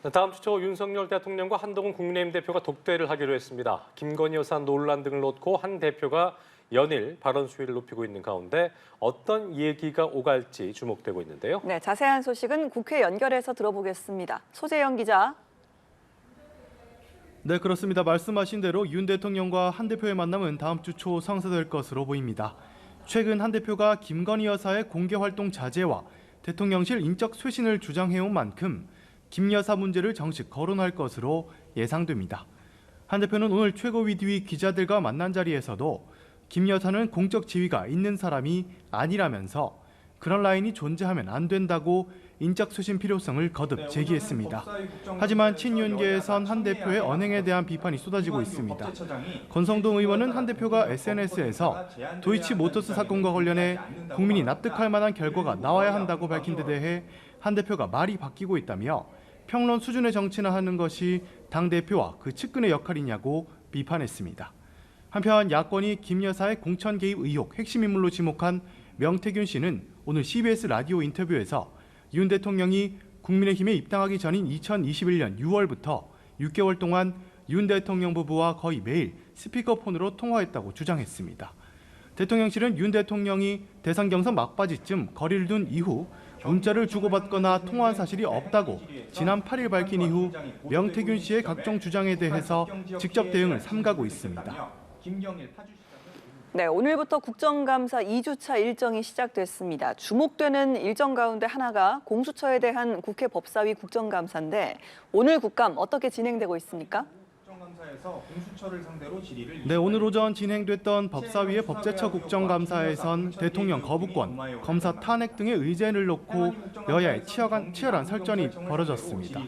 다음 주 초 윤석열 대통령과 한동훈 국민의힘 대표가 독대를 하기로 했습니다. 김건희 여사 논란 등을 놓고 한 대표가 연일 발언 수위를 높이고 있는 가운데 어떤 얘기가 오갈지 주목되고 있는데요. 네, 자세한 소식은 국회 연결해서 들어보겠습니다. 소재영 기자. 네, 그렇습니다. 말씀하신 대로 윤 대통령과 한 대표의 만남은 다음 주 초 성사될 것으로 보입니다. 최근 한 대표가 김건희 여사의 공개 활동 자제와 대통령실 인적 쇄신을 주장해온 만큼 김 여사 문제를 정식 거론할 것으로 예상됩니다. 한 대표는 오늘 최고위뒤 기자들과 만난 자리에서도 김 여사는 공적 지위가 있는 사람이 아니라면서 그런 라인이 존재하면 안 된다고 인적 쇄신 필요성을 거듭 제기했습니다. 하지만 친윤계에선 한 대표의 언행에 대한 비판이 쏟아지고 있습니다. 권성동 의원은 한 대표가 SNS에서 도이치모터스 사건과 관련해 국민이 납득할 만한 결과가 나와야 한다고 밝힌 데 대해 한 대표가 말이 바뀌고 있다며 평론 수준의 정치나 하는 것이 당대표와 그 측근의 역할이냐고 비판했습니다. 한편 야권이 김 여사의 공천 개입 의혹 핵심 인물로 지목한 명태균 씨는 오늘 CBS 라디오 인터뷰에서 윤 대통령이 국민의힘에 입당하기 전인 2021년 6월부터 6개월 동안 윤 대통령 부부와 거의 매일 스피커폰으로 통화했다고 주장했습니다. 대통령실은 윤 대통령이 대선 경선 막바지쯤 거리를 둔 이후 문자를 주고받거나 통화한 사실이 없다고 지난 8일 밝힌 이후 명태균 씨의 각종 주장에 대해서 직접 대응을 삼가고 있습니다. 네, 오늘부터 국정감사 2주차 일정이 시작됐습니다. 주목되는 일정 가운데 하나가 공수처에 대한 국회 법사위 국정감사인데 오늘 국감 어떻게 진행되고 있습니까? 네, 오늘 오전 진행됐던 법사위의 법제처 국정감사에선 대통령 거부권, 검사 탄핵 등의 의제를 놓고 여야의 치열한 설전이 벌어졌습니다.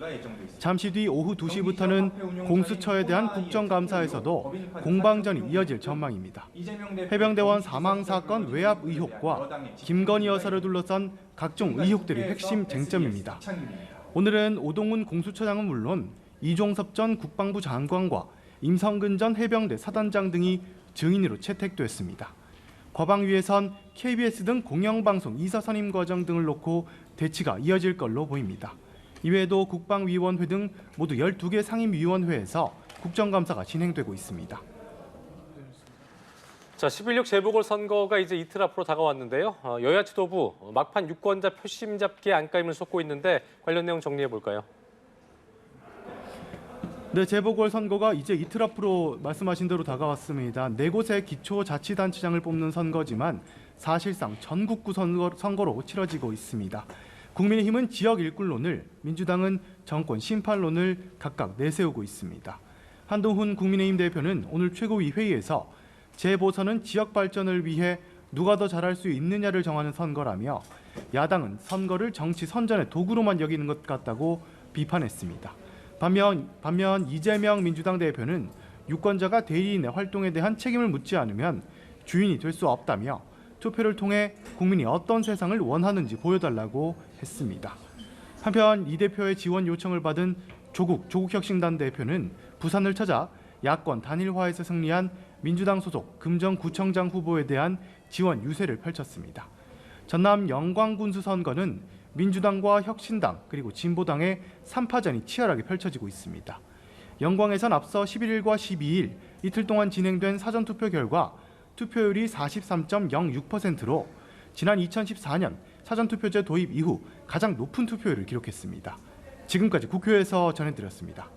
잠시 뒤 오후 2시부터는 공수처에 대한 국정감사에서도 공방전이 이어질 전망입니다. 해병대원 사망 사건 외압 의혹과 김건희 여사를 둘러싼 각종 의혹들이 핵심 쟁점입니다. 오늘은 오동훈 공수처장은 물론 이종섭 전 국방부 장관과 임성근 전 해병대 사단장 등이 증인으로 채택됐습니다. 과방위에선 KBS 등 공영방송 이사 선임 과정 등을 놓고 대치가 이어질 걸로 보입니다. 이외에도 국방위원회 등 모두 12개 상임위원회에서 국정감사가 진행되고 있습니다. 자, 11.6 재보궐선거가 이제 이틀 앞으로 다가왔는데요. 여야 지도부 막판 유권자 표심 잡기에 안간힘을 쏟고 있는데 관련 내용 정리해 볼까요? 네, 재보궐선거가 이제 이틀 앞으로 말씀하신 대로 다가왔습니다. 4곳의 기초자치단체장을 뽑는 선거지만 사실상 전국구 선거로 치러지고 있습니다. 국민의힘은 지역 일꾼론을, 민주당은 정권 심판론을 각각 내세우고 있습니다. 한동훈 국민의힘 대표는 오늘 최고위 회의에서 재보선은 지역 발전을 위해 누가 더 잘할 수 있느냐를 정하는 선거라며 야당은 선거를 정치 선전의 도구로만 여기는 것 같다고 비판했습니다. 반면 이재명 민주당 대표는 유권자가 대리인의 활동에 대한 책임을 묻지 않으면 주인이 될 수 없다며 투표를 통해 국민이 어떤 세상을 원하는지 보여달라고 했습니다. 한편 이 대표의 지원 요청을 받은 조국혁신단 대표는 부산을 찾아 야권 단일화에서 승리한 민주당 소속 금정구청장 후보에 대한 지원 유세를 펼쳤습니다. 전남 영광군수 선거는 민주당과 혁신당 그리고 진보당의 3파전이 치열하게 펼쳐지고 있습니다. 영광에선 앞서 11일과 12일 이틀 동안 진행된 사전투표 결과 투표율이 43.06%로 지난 2014년 사전투표제 도입 이후 가장 높은 투표율을 기록했습니다. 지금까지 국회에서 전해드렸습니다.